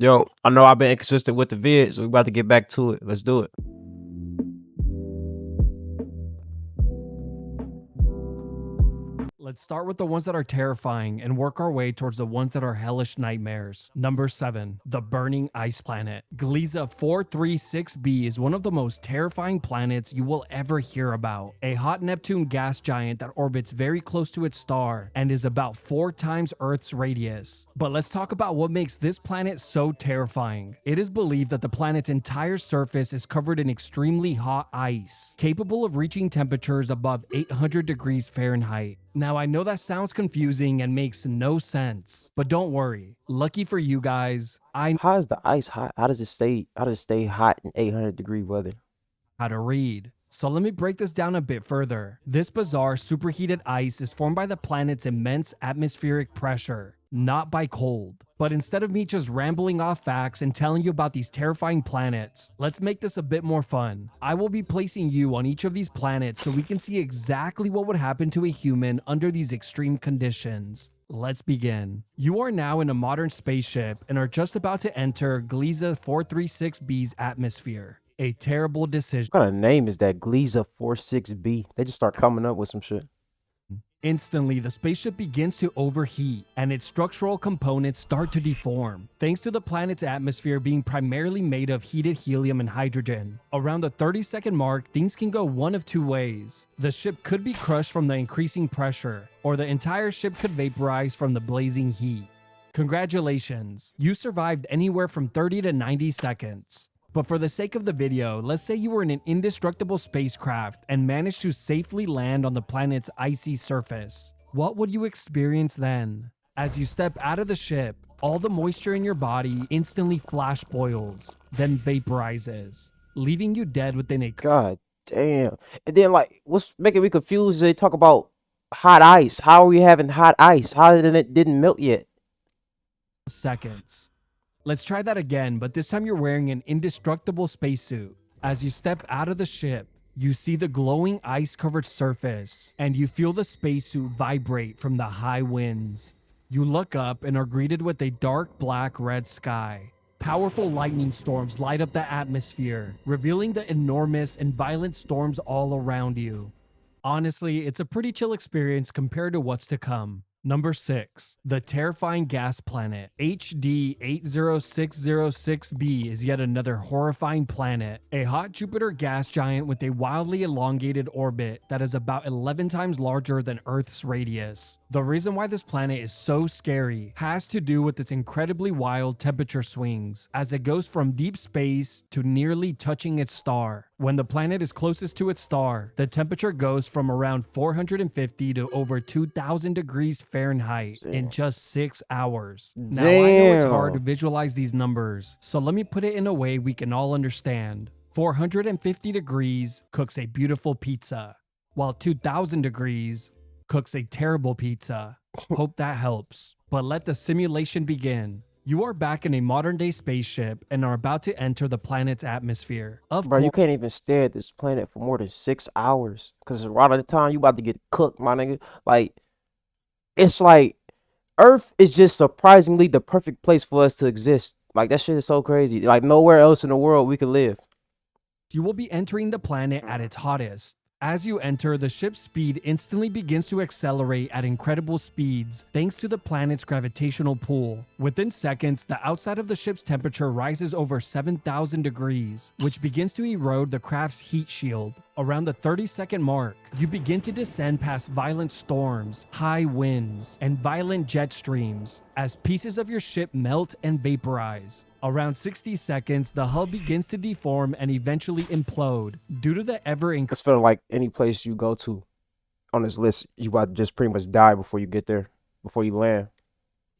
Yo, I know I've been inconsistent with the vid, so we about to get back to it. Let's do it. Let's start with the ones that are terrifying and work our way towards the ones that are hellish nightmares. Number 7, the burning ice planet. Gliese 436b is one of the most terrifying planets you will ever hear about. A hot Neptune gas giant that orbits very close to its star and is about 4 times Earth's radius. But let's talk about what makes this planet so terrifying. It is believed that the planet's entire surface is covered in extremely hot ice, capable of reaching temperatures above 800 degrees Fahrenheit. Now, I know that sounds confusing and makes no sense, but don't worry. Lucky for you guys, I know How is the ice hot? How does it stay hot in 800-degree weather? how to read. So let me break this down a bit further. This bizarre superheated ice is formed by the planet's immense atmospheric pressure, not by cold. But instead of me just rambling off facts and telling you about these terrifying planets, let's make this a bit more fun. I will be placing you on each of these planets so we can see exactly what would happen to a human under these extreme conditions. Let's begin. You are now in a modern spaceship and are just about to enter Gliese 436b's atmosphere. A terrible decision. What kind of name is that? Gliese 46b. They just start coming up with some shit. Instantly, the spaceship begins to overheat and its structural components start to deform, thanks to the planet's atmosphere being primarily made of heated helium and hydrogen. Around the 30-second mark, things can go one of two ways. The ship could be crushed from the increasing pressure, or the entire ship could vaporize from the blazing heat. Congratulations, you survived anywhere from 30 to 90 seconds. But for the sake of the video, let's say you were in an indestructible spacecraft and managed to safely land on the planet's icy surface. What would you experience then? As you step out of the ship, all the moisture in your body instantly flash boils, then vaporizes, leaving you dead within a God damn. And then, like, what's making me confused is they talk about hot ice. How are we having hot ice? How did it didn't melt yet? seconds. Let's try that again, but this time you're wearing an indestructible spacesuit. As you step out of the ship, you see the glowing ice-covered surface, and you feel the spacesuit vibrate from the high winds. You look up and are greeted with a dark black-red sky. Powerful lightning storms light up the atmosphere, revealing the enormous and violent storms all around you. Honestly, it's a pretty chill experience compared to what's to come. Number 6, the terrifying gas planet. HD 80606b is yet another horrifying planet, a hot Jupiter gas giant with a wildly elongated orbit that is about 11 times larger than Earth's radius. The reason why this planet is so scary has to do with its incredibly wild temperature swings, as it goes from deep space to nearly touching its star. When the planet is closest to its star, the temperature goes from around 450 to over 2,000 degrees Fahrenheit in just 6 hours. Now, I know it's hard to Damn. visualize these numbers, so let me put it in a way we can all understand. 450 degrees cooks a beautiful pizza, while 2,000 degrees cooks a terrible pizza. Hope that helps. But let the simulation begin. You are back in a modern-day spaceship and are about to enter the planet's atmosphere. Of Bro, you course, can't even stare at this planet for more than 6 hours. Cause around the time you about to get cooked, my nigga. Like, it's like Earth is just surprisingly the perfect place for us to exist. Like, that shit is so crazy. Like, nowhere else in the world we can live. you will be entering the planet at its hottest. As you enter, the ship's speed instantly begins to accelerate at incredible speeds thanks to the planet's gravitational pull. Within seconds, the outside of the ship's temperature rises over 7,000 degrees, which begins to erode the craft's heat shield. Around the 30-second mark, you begin to descend past violent storms, high winds, and violent jet streams as pieces of your ship melt and vaporize. Around 60 seconds, the hull begins to deform and eventually implode due to the It's feeling like any place you go to on this list, you about to just pretty much die before you get there, before you land.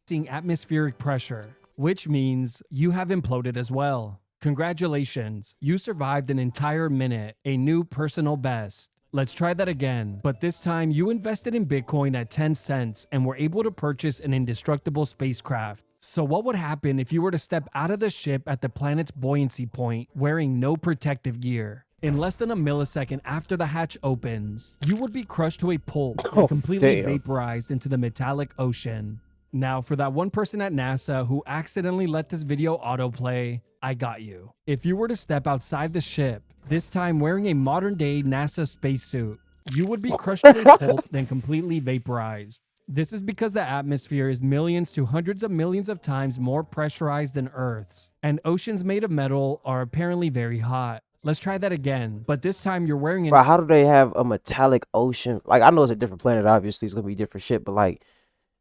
increasing atmospheric pressure, which means you have imploded as well. Congratulations, you survived an entire minute, a new personal best. Let's try that again, but this time you invested in Bitcoin at 10 cents and were able to purchase an indestructible spacecraft. So what would happen if you were to step out of the ship at the planet's buoyancy point wearing no protective gear? In less than a millisecond after the hatch opens, you would be crushed to a pulp and Oh, completely damn. vaporized into the metallic ocean. Now, for that one person at NASA who accidentally let this video autoplay, I got you. If you were to step outside the ship, this time wearing a modern-day NASA spacesuit, you would be crushed to a pulp, then completely vaporized. This is because the atmosphere is millions to hundreds of millions of times more pressurized than Earth's, and oceans made of metal are apparently very hot. Let's try that again, but this time you're wearing an Bro, how do they have a metallic ocean? Like, I know it's a different planet, obviously, it's gonna be different shit, but like,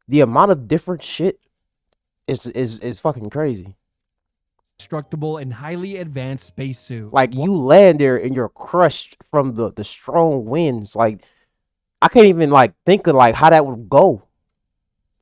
the amount of different shit is fucking crazy. indestructible and highly advanced spacesuit. Like, you land there and you're crushed from the strong winds. Like, I can't even like think of like how that would go.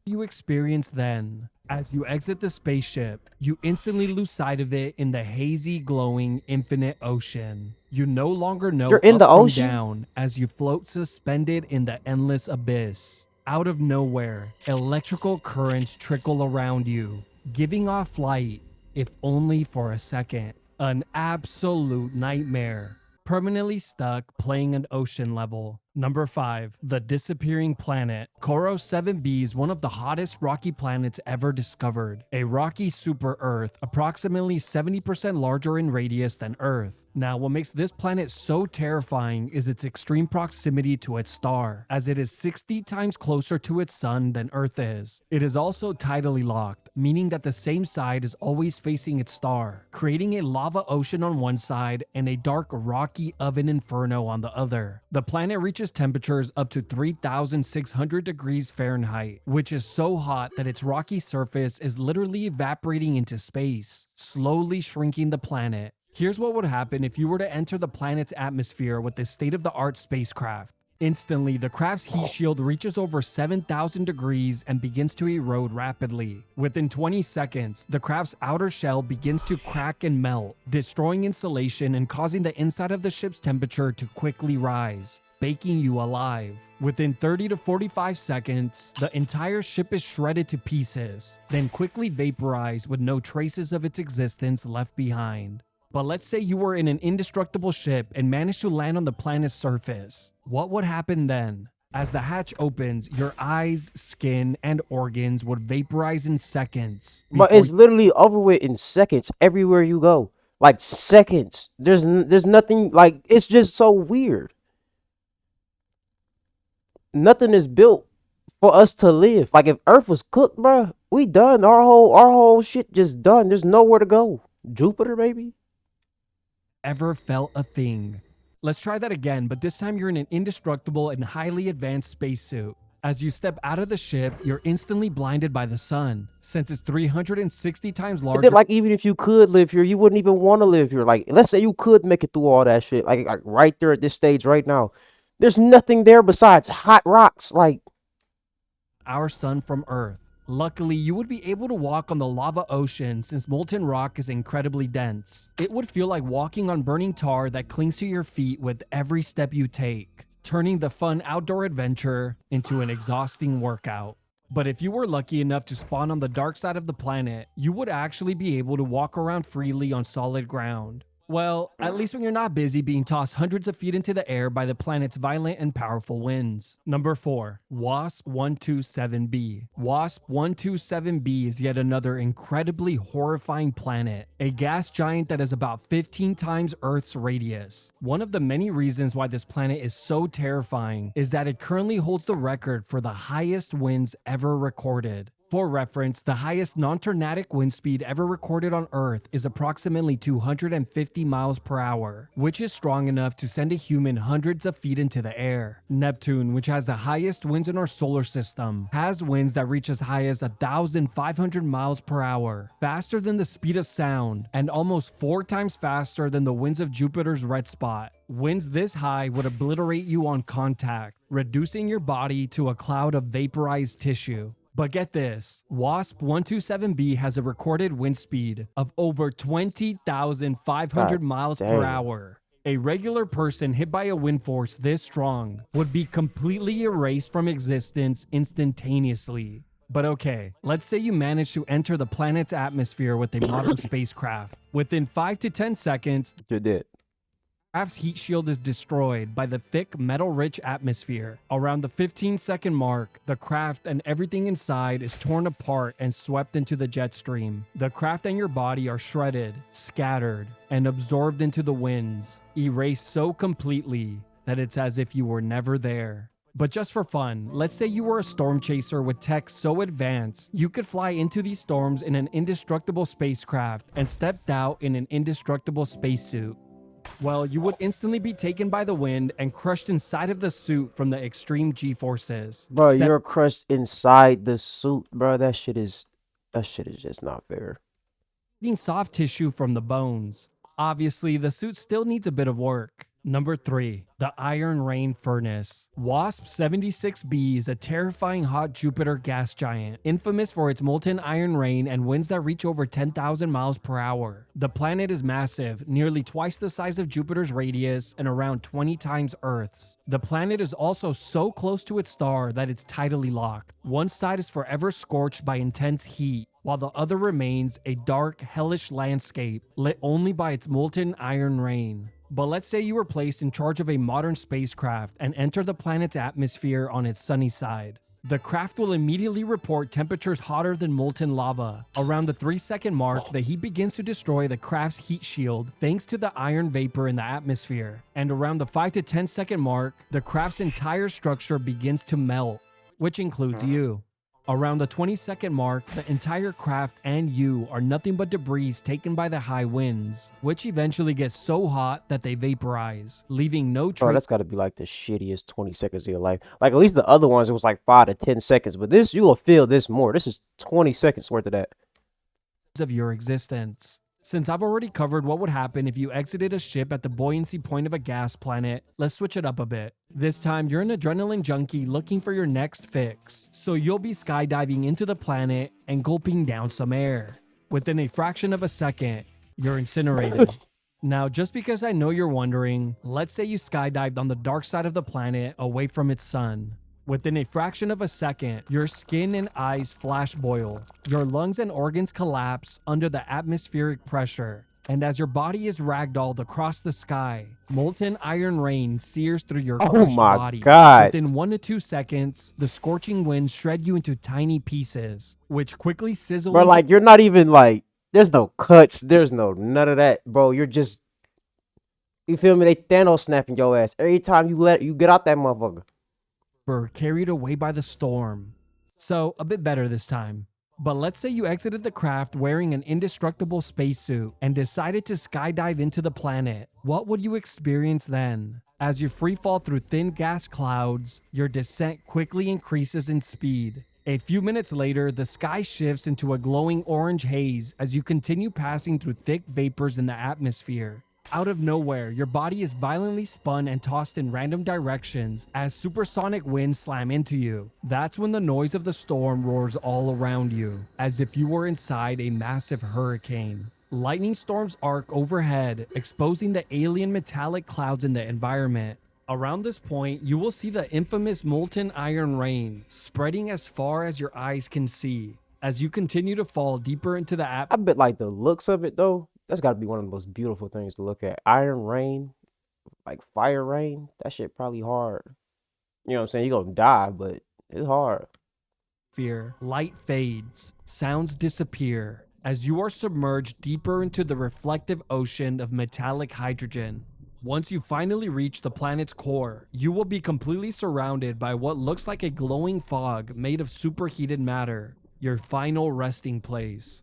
You experience then. As you exit the spaceship, you instantly lose sight of it in the hazy, glowing, infinite ocean. You no longer know You're in up the from ocean? down as you float suspended in the endless abyss. Out of nowhere, electrical currents trickle around you, giving off light, if only for a second. An absolute nightmare. Permanently stuck playing an ocean level. Number 5. The Disappearing Planet. Koro 7b is one of the hottest rocky planets ever discovered. A rocky super-Earth, approximately 70% larger in radius than Earth. Now, what makes this planet so terrifying is its extreme proximity to its star, as it is 60 times closer to its sun than Earth is. It is also tidally locked, meaning that the same side is always facing its star, creating a lava ocean on one side and a dark rocky oven inferno on the other. The planet reaches temperatures up to 3,600 degrees Fahrenheit, which is so hot that its rocky surface is literally evaporating into space, slowly shrinking the planet. Here's what would happen if you were to enter the planet's atmosphere with a state-of-the-art spacecraft. Instantly, the craft's heat shield reaches over 7,000 degrees and begins to erode rapidly. Within 20 seconds, the craft's outer shell begins to crack and melt, destroying insulation and causing the inside of the ship's temperature to quickly rise, baking you alive. Within 30 to 45 seconds, the entire ship is shredded to pieces, then quickly vaporized with no traces of its existence left behind. But let's say you were in an indestructible ship and managed to land on the planet's surface. What would happen then? As the hatch opens, your eyes, skin, and organs would vaporize in seconds. But it's literally over with in seconds everywhere you go. Like, seconds. There's nothing, like, it's just so weird. Nothing is built for us to live. Like, if Earth was cooked, bro, we done. Our whole shit just done. There's nowhere to go. Jupiter, maybe? Ever felt a thing. Let's try that again, but this time you're in an indestructible and highly advanced spacesuit. As you step out of the ship, you're instantly blinded by the sun, since it's 360 times larger. Like, even if you could live here, you wouldn't even want to live here. Like, let's say you could make it through all that shit, like right there at this stage right now. There's nothing there besides hot rocks, like our sun from Earth. Luckily, you would be able to walk on the lava ocean since molten rock is incredibly dense. It would feel like walking on burning tar that clings to your feet with every step you take, turning the fun outdoor adventure into an exhausting workout. But if you were lucky enough to spawn on the dark side of the planet, you would actually be able to walk around freely on solid ground. Well, at least when you're not busy being tossed hundreds of feet into the air by the planet's violent and powerful winds. Number 4. WASP-127b. WASP-127b is yet another incredibly horrifying planet, a gas giant that is about 15 times Earth's radius. One of the many reasons why this planet is so terrifying is that it currently holds the record for the highest winds ever recorded. For reference, the highest non-tornadic wind speed ever recorded on Earth is approximately 250 miles per hour, which is strong enough to send a human hundreds of feet into the air. Neptune, which has the highest winds in our solar system, has winds that reach as high as 1,500 miles per hour, faster than the speed of sound, and almost 4 times faster than the winds of Jupiter's red spot. Winds this high would obliterate you on contact, reducing your body to a cloud of vaporized tissue. But get this, WASP-127b has a recorded wind speed of over 20,500 miles per hour. A regular person hit by a wind force this strong would be completely erased from existence instantaneously. But okay, let's say you manage to enter the planet's atmosphere with a modern spacecraft. Within 5 to 10 seconds, you're dead. craft's heat shield is destroyed by the thick metal-rich atmosphere. Around the 15-second mark, the craft and everything inside is torn apart and swept into the jet stream. The craft and your body are shredded, scattered, and absorbed into the winds, erased so completely that it's as if you were never there. But just for fun, let's say you were a storm chaser with tech so advanced, you could fly into these storms in an indestructible spacecraft and stepped out in an indestructible spacesuit. Well, you would instantly be taken by the wind and crushed inside of the suit from the extreme G-forces. Bro, you're crushed inside the suit, bro. That shit is just not fair. Eating soft tissue from the bones. Obviously, the suit still needs a bit of work. Number 3, the Iron Rain Furnace. WASP-76b is a terrifying hot Jupiter gas giant, infamous for its molten iron rain and winds that reach over 10,000 miles per hour. The planet is massive, nearly twice the size of Jupiter's radius and around 20 times Earth's. The planet is also so close to its star that it's tidally locked. One side is forever scorched by intense heat, while the other remains a dark, hellish landscape lit only by its molten iron rain. But let's say you were placed in charge of a modern spacecraft and enter the planet's atmosphere on its sunny side. The craft will immediately report temperatures hotter than molten lava. Around the 3-second mark, the heat begins to destroy the craft's heat shield thanks to the iron vapor in the atmosphere. And around the 5 to 10-second mark, the craft's entire structure begins to melt, which includes you. Around the 20-second mark, the entire craft and you are nothing but debris taken by the high winds, which eventually get so hot that they vaporize, leaving no Bro, trace that's gotta be like the shittiest 20 seconds of your life. Like, at least the other ones, it was like 5 to 10 seconds. But this, you will feel this more. This is 20 seconds worth of that. of your existence. Since I've already covered what would happen if you exited a ship at the buoyancy point of a gas planet, let's switch it up a bit. This time, you're an adrenaline junkie looking for your next fix, so you'll be skydiving into the planet and gulping down some air. Within a fraction of a second, you're incinerated. Now, just because I know you're wondering, let's say you skydived on the dark side of the planet away from its sun. Within a fraction of a second, your skin and eyes flash boil. Your lungs and organs collapse under the atmospheric pressure. And as your body is ragdolled across the sky, molten iron rain sears through your crushed body. God. Within 1 to 2 seconds, the scorching winds shred you into tiny pieces, which quickly sizzle. Bro, like, you're not even like, there's no cuts, there's no none of that, bro. You're just, you feel me? They Thanos snapping your ass every time you get out that motherfucker. Carried away by the storm. So, a bit better this time. But let's say you exited the craft wearing an indestructible spacesuit and decided to skydive into the planet. What would you experience then? As you freefall through thin gas clouds, your descent quickly increases in speed. A few minutes later, the sky shifts into a glowing orange haze as you continue passing through thick vapors in the atmosphere. Out of nowhere, your body is violently spun and tossed in random directions as supersonic winds slam into you. That's when the noise of the storm roars all around you, as if you were inside a massive hurricane. Lightning storms arc overhead, exposing the alien metallic clouds in the environment. Around this point, you will see the infamous molten iron rain, spreading as far as your eyes can see. As you continue to fall deeper into the I bet like the looks of it though, that's gotta be one of the most beautiful things to look at. Iron rain, like fire rain, that shit probably hard. You know what I'm saying? You're gonna die, but it's hard. atmosphere, light fades, sounds disappear, as you are submerged deeper into the reflective ocean of metallic hydrogen. Once you finally reach the planet's core, you will be completely surrounded by what looks like a glowing fog made of superheated matter, your final resting place.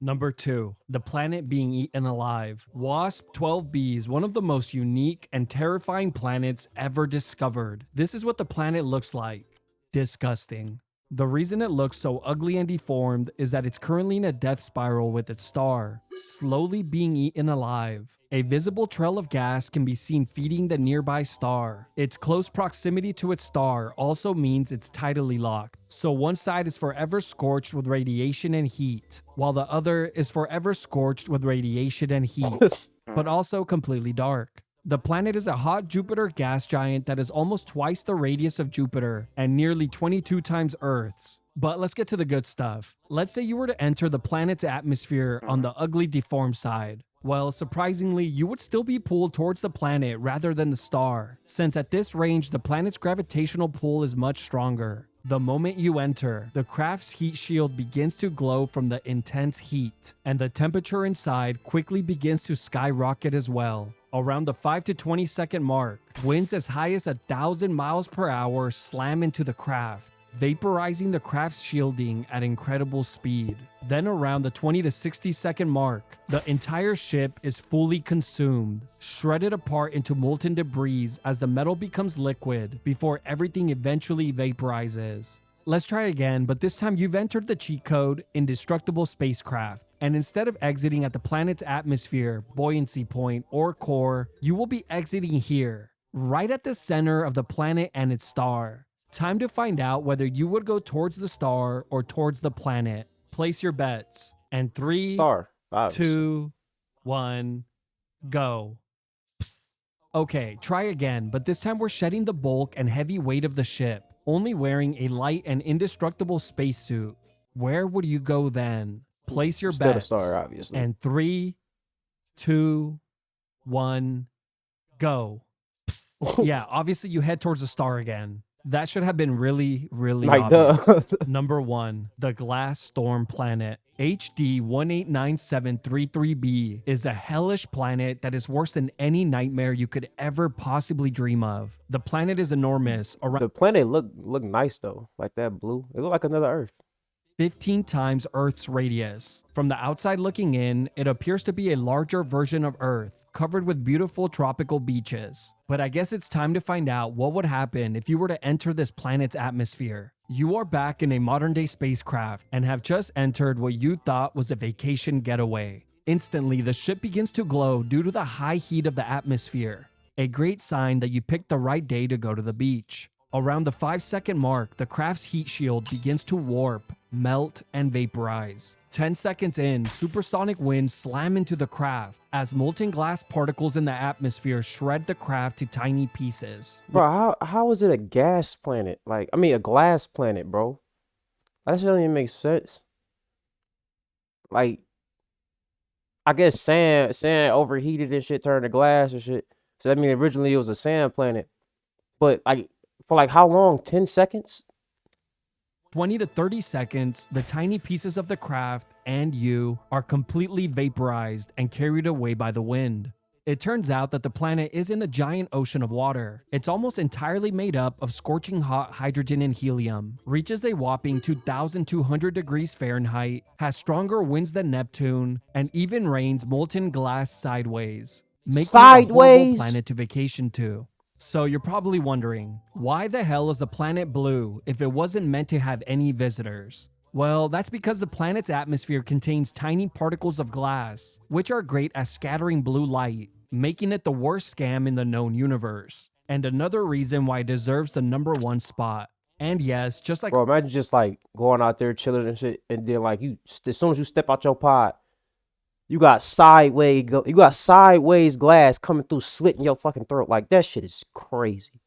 Number 2, the planet being eaten alive. WASP-12b is one of the most unique and terrifying planets ever discovered. This is what the planet looks like. Disgusting. The reason it looks so ugly and deformed is that it's currently in a death spiral with its star, slowly being eaten alive. A visible trail of gas can be seen feeding the nearby star. Its close proximity to its star also means it's tidally locked, so one side is forever scorched with radiation and heat, while the other is forever scorched with radiation and heat, but also completely dark. The planet is a hot Jupiter gas giant that is almost twice the radius of Jupiter and nearly 22 times Earth's. But let's get to the good stuff. Let's say you were to enter the planet's atmosphere on the ugly deformed side. Well, surprisingly, you would still be pulled towards the planet rather than the star, since at this range, the planet's gravitational pull is much stronger. The moment you enter, the craft's heat shield begins to glow from the intense heat, and the temperature inside quickly begins to skyrocket as well. Around the 5 to 20 second mark, winds as high as 1,000 miles per hour slam into the craft, vaporizing the craft's shielding at incredible speed. Then around the 20 to 60 second mark, the entire ship is fully consumed, shredded apart into molten debris as the metal becomes liquid before everything eventually vaporizes. Let's try again, but this time you've entered the cheat code Indestructible Spacecraft, and instead of exiting at the planet's atmosphere, buoyancy point, or core, you will be exiting here, right at the center of the planet and its star. Time to find out whether you would go towards the star or towards the planet. Place your bets. And 3, Star. Obviously. 2, 1, go. Okay, try again, but this time we're shedding the bulk and heavy weight of the ship, only wearing a light and indestructible spacesuit. Where would you go then? Place your Still the bets. star, obviously. And 3, 2, 1, go. Yeah, obviously you head towards the star again. That should have been really, really Like, obvious. duh. Number 1, the Glass Storm Planet. HD 189733b is a hellish planet that is worse than any nightmare you could ever possibly dream of. The planet is enormous, around The planet look nice though, like that blue. It look like another Earth. 15 times Earth's radius. From the outside looking in, it appears to be a larger version of Earth, covered with beautiful tropical beaches. But I guess it's time to find out what would happen if you were to enter this planet's atmosphere. You are back in a modern-day spacecraft and have just entered what you thought was a vacation getaway. Instantly, the ship begins to glow due to the high heat of the atmosphere, a great sign that you picked the right day to go to the beach. Around the 5-second mark, the craft's heat shield begins to warp, melt, and vaporize. 10 seconds in, supersonic winds slam into the craft as molten glass particles in the atmosphere shred the craft to tiny pieces. Bro, how is it a gas planet? Like, I mean, a glass planet, bro. That shit don't even make sense. Like, I guess sand overheated and shit turned to glass and shit. So that means originally it was a sand planet. But like, for like how long? 10 seconds? 20 to 30 seconds, the tiny pieces of the craft and you are completely vaporized and carried away by the wind. It turns out that the planet isn't a giant ocean of water. It's almost entirely made up of scorching hot hydrogen and helium, reaches a whopping 2,200 degrees Fahrenheit, has stronger winds than Neptune, and even rains molten glass sideways, making it a horrible Sideways? planet to vacation to. So you're probably wondering, why the hell is the planet blue if it wasn't meant to have any visitors? Well, that's because the planet's atmosphere contains tiny particles of glass, which are great at scattering blue light, making it the worst scam in the known universe. And another reason why it deserves the #1 spot. And yes, just like Bro, imagine just like going out there chilling and shit, and then like as soon as you step out your pod, you got sideways glass coming through, slitting your fucking throat. Like, that shit is crazy.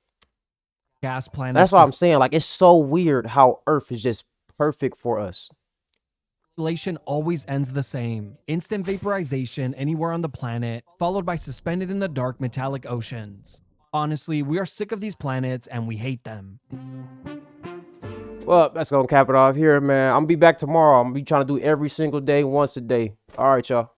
gas planets, That's what I'm saying. Like, it's so weird how Earth is just perfect for us. Relation always ends the same. Instant vaporization anywhere on the planet, followed by suspended in the dark metallic oceans. Honestly, we are sick of these planets and we hate them. Well, that's gonna cap it off here, man. I'm gonna be back tomorrow. I'm gonna be trying to do every single day, once a day. All right, y'all.